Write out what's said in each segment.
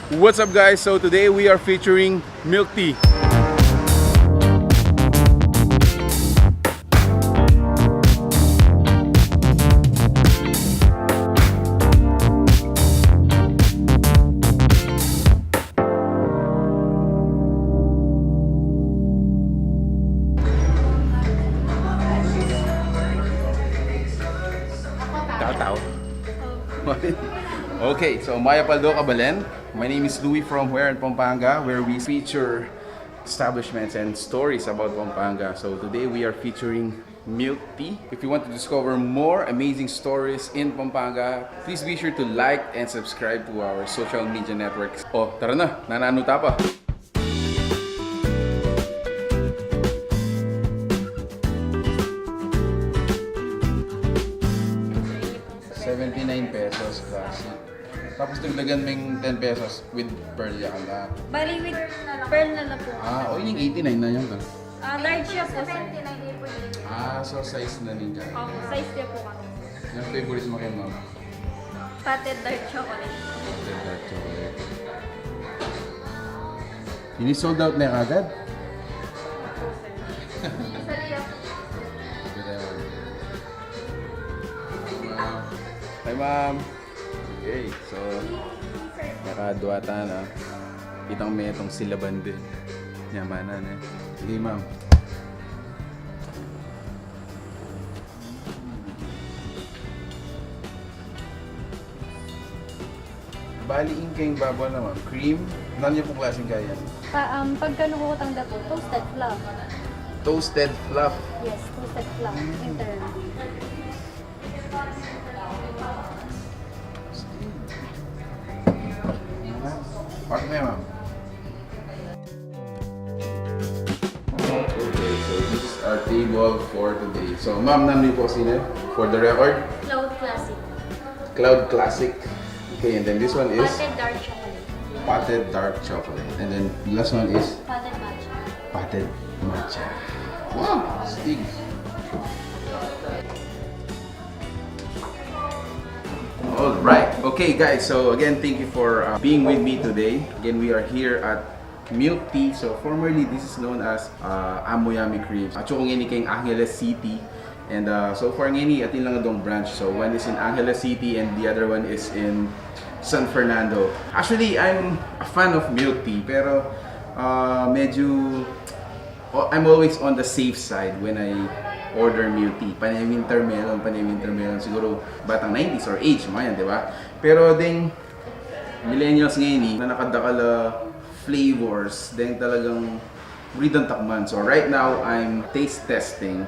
What's up guys? So today we are featuring milk tea. Okay, so Maya Bldg Kabalen. My name is Louis from where in Pampanga, where we feature establishments and stories about Pampanga. So today we are featuring milk tea. If you want to discover more amazing stories in Pampanga, please be sure to like and subscribe to our social media networks. Oh, tara na, nananuta pa. ₱79 classic. Tapos dagdagan mo yung 10 pesos with pearl yakala. Bali with pearl na po. O yung 89 na yun ka. Large siya po, sir. So size na ninja. Size niya po kami. Yung favorite mo kayo, ma'am? Patted dark chocolate. Patted dark chocolate. Ini sold out na yung agad? Hi, ma'am. Okay, so nakaduwata na. Kitang may itong silaban din. Yamanan eh. Sige, ma'am. Bali, ingkay yung babaw na, ma'am. Cream. Ano niyo pong klaseng kaya? Pagka nukukutang na po, toasted fluff. Toasted fluff. Yes, toasted fluff. Entierro. Part na, ma'am. Okay, so this is our table for today. So, ma'am, nandun po sino? For the record? Cloud Classic. Cloud Classic. Okay, and then this one is? Patted dark chocolate. Patted dark chocolate. And then the last one is? Patted matcha. Patted matcha. Wow! Stig. Alright, okay guys, so again thank you for being with me today. Again, we are here at Milk Tea. So formerly this is known as Amoyami Cribs. At yung ngini kay Angeles City. And so far ngini atin lang dong branch. So one is in Angeles City and the other one is in San Fernando. Actually, I'm a fan of milk tea pero I'm always on the safe side when I order milk tea. Panay winter melon. Siguro batang 90s or age, mga yan, di ba? Pero then, millennials ngayon na nakadakala flavors, then talagang ridang takman. So right now, I'm taste testing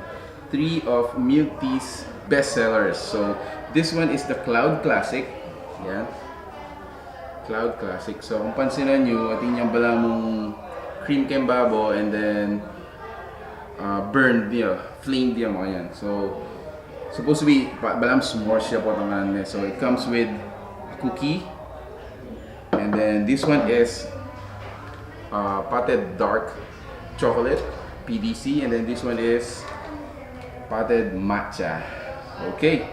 3 of milk tea's best sellers. So this one is the Cloud Classic. Yan. Cloud Classic. So kung pansinan nyo, ating yung bala mong cream kembabo and then burned dia, flame dia mga yan. So supposed to be balam s'mores siya po tangan. So it comes with a cookie, and then this one is patted dark chocolate PDC, and then this one is patted matcha. Okay,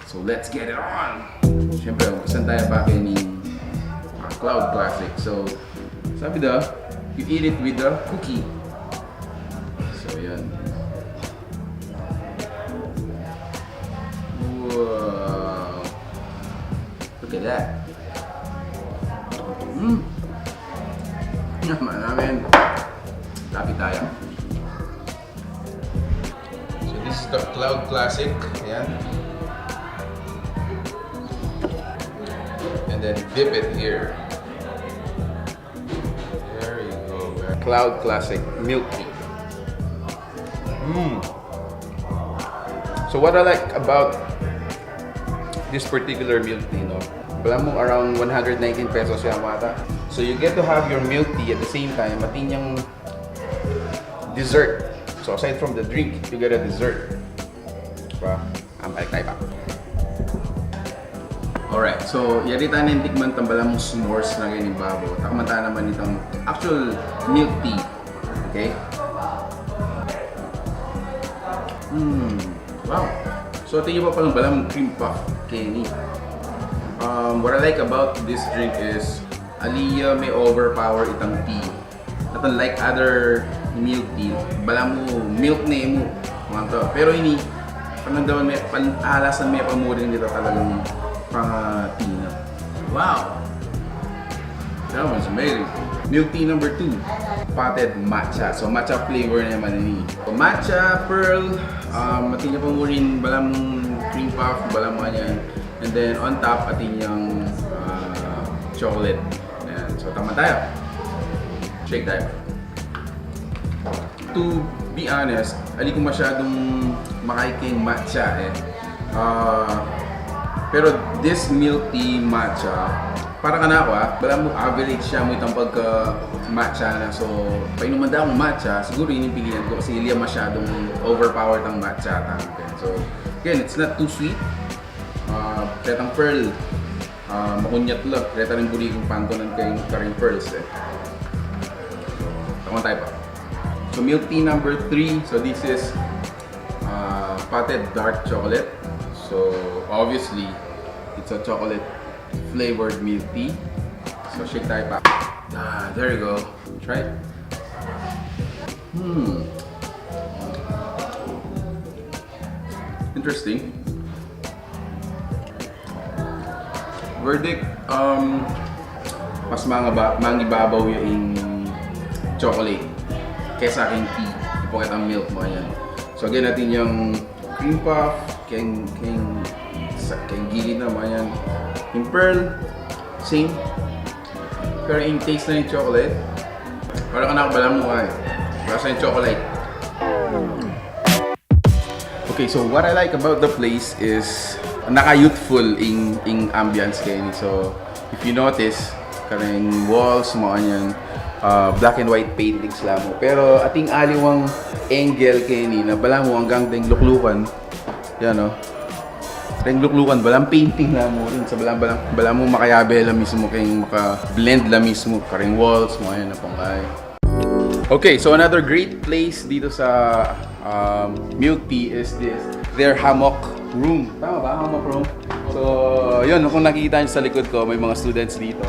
so let's get it on. Siyempre, umpisan tayo pa kayo ni Cloud Classic. So sabi daw, you eat it with the cookie. So yan. Wow. Look at that. Naman namin. Lapit tayo. So this is the Cloud Classic. Ayan. And then dip it here. There you go. Cloud Classic milk tea. So what I like about this particular milk tea, no? Alam mo, around 119 pesos siya mata. So you get to have your milk tea at the same time, matin yung dessert. So aside from the drink, you get a dessert. Diba? Balik tayo pa. Alright, so yari tayo ng tikman tambala mong s'mores na ganyan babo. Takamata naman itong actual milk tea. Okay? Wow! So tingin pa palang balang cream puff, Kenny. What I like about this drink is Aliyah may overpower itang tea. At unlike other milk tea, bala mo milk na mo mga to. Pero ini panandaman may alasan may pamurin dito talagang pang tea na. Wow! That one's amazing. Milk tea number 2, potted matcha. So matcha flavor na naman ini. So, matcha, pearl, atin niya pamurin balang cream puff, balang mga yan. And then on top atin yung chocolate. Ayan. So tama tayo. Shake tayo. To be honest, ali ko masyadong makaiking matcha eh. Pero this milk tea matcha, para ka na ako bala mo average siya mo itong pagka-matcha na. So, painuman daw akong matcha, siguro yun yung pilihan ko kasi hindi masyadong overpowered ang matcha. So, again, it's not too sweet. Ketang pearl, makunyat lang. Keta rin buli kong pantonan kayong karing pearls eh. Tama tayo pa. So, milk tea number 3. So, this is potted dark chocolate. So, obviously, it's a chocolate flavored milk tea. So shake tayo pa. There you go. Try it. Interesting. Verdict, mas mangibabaw yung chocolate kesa aking tea. Ipakit ang milk mo yan. So again natin yung cream puff, keng gilid na mga yan. Yung pearl, same. Pero yung taste na yung chocolate, parang nakabala mo Basta yung chocolate. Okay, so what I like about the place is naka-youthful in ambiance kayo ni. So, if you notice, karang walls, mga yan, black and white paintings lang mo. Pero ating aliwang angle kayo ni, na bala mo hanggang ding luklukan. Yan o. Kayong luklukan, balang painting na mo rin. Sa balang mo makayabe lang mismo, kayong maka-blend lang mismo. Karing walls, mga yan na pangkay. Okay, so another great place dito sa milk tea is their hammock room. Tama ba? Hammock room? So, yun, kung nakikita nyo sa likod ko, may mga students dito.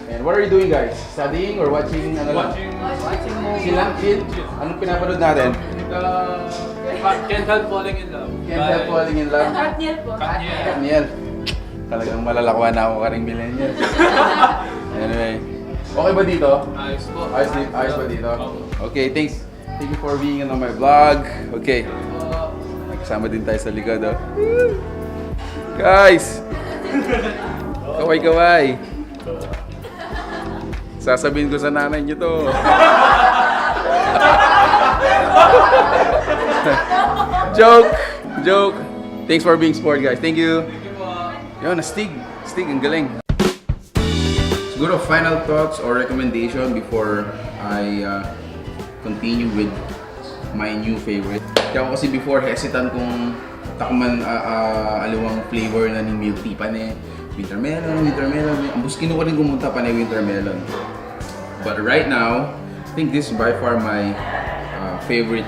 And what are you doing, guys? Studying or watching? Watching movie. Chill? Anong pinapanood natin? Can't Help Falling in Love. Can't Help Falling in Love? Katniel po. Katniel. Talagang malalakwa na ako karing millennial. Anyway, okay ba dito? Ayos po. Ayos ba dito? Okay, thanks. Thank you for being on my vlog. Okay. Kasama din tayo sa likod. Guys! Kaway-kaway. Sasabihin ko sa nanay niyo to. Joke. Thanks for being sport, guys. Thank you. Yun, Stig, ang galing. Siguro final thoughts or recommendation before I continue with my new favorite. Kaya ako kasi before hesitant kung takman aliwang flavor na ni milk tea pa ni winter melon. Ang buskin ko rin kumunta pa ni winter melon. But right now, I think this is by far my favorite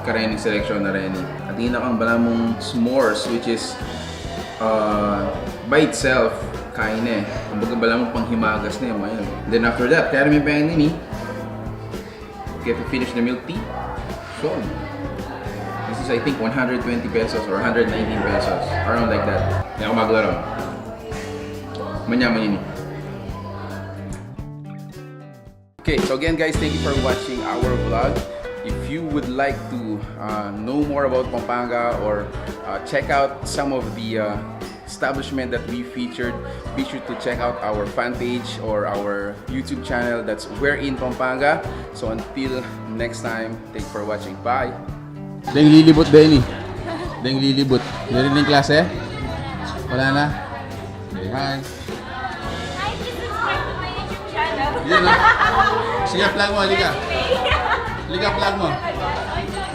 karening selection na rin. At hindi na kang bala mong s'mores, which is by itself kain na kumbaga bala mong panghimagas na yun. Then after that, kaya rin may pang nini get to finish the milk tea. So this is I think 120 pesos or 119 pesos, around like that. Hindi ako maglaro. Manyaman yun. Okay, so again guys, thank you for watching our vlog. If you would like to know more about Pampanga or check out some of the establishment that we featured, be sure to check out our fan page or our YouTube channel. That's We're in Pampanga. So until next time, thank you for watching. Bye! Deng lilibot, Benny. Deng lilibot. Hindi rin yung klase? Wala na? Okay, hi! Hi, please subscribe to my YouTube channel. Yan na. Sige, plug mo. Halika. Halika, plug mo.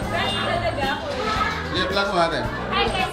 Fresh talaga ako. Sige, plug mo ate. Hi guys,